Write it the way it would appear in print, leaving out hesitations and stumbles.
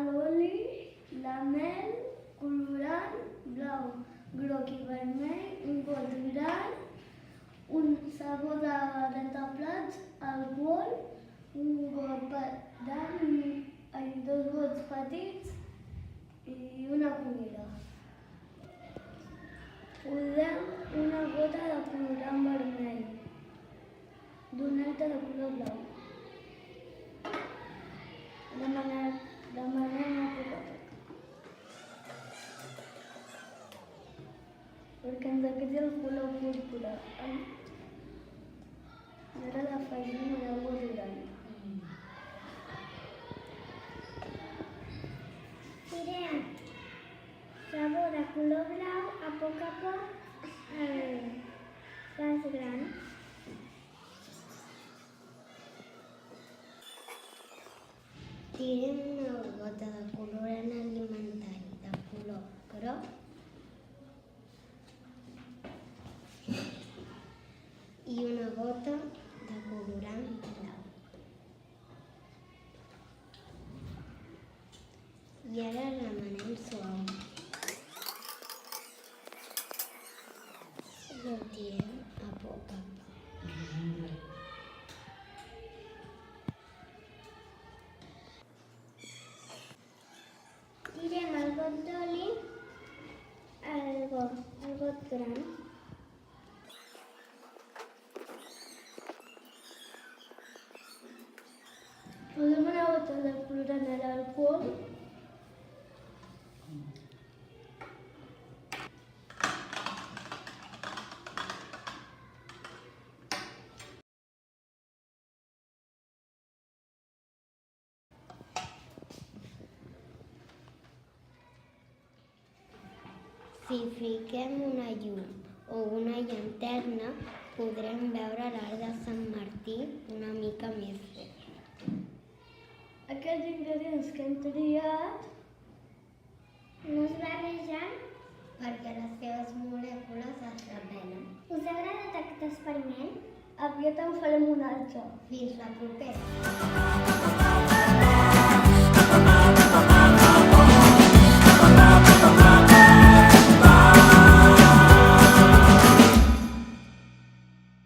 l'oli, la mel, colorant, blau, groc i vermell, un got gran, un sabó de rentaplats, alcohol, un got dos gots petits i una cullera. Posem una gota de colorant vermell, d'un altre de color blau. Demanem a poc a poc. Perquè ens quedi el color púrpura. I ara l'afegim a l'aigua durant. Tirem sabó de color blau a poc al gas gran. Tirem una gota de colorant alimentari de color groc i una gota de colorant blau. I ara remenem suau. I ho tirem a poc a poc. Tirem el got d'oli al got gran. Posem una gota de colorant a l'alcohol. Si fiquem una llum o una llanterna, podrem veure l'arc de Sant Martí una mica més bé. Aquests ingredients que hem triat no es barregen perquè les seves molècules es repel·len. Us ha agradat aquest experiment? Aviat en farem un altre. Fins la propera!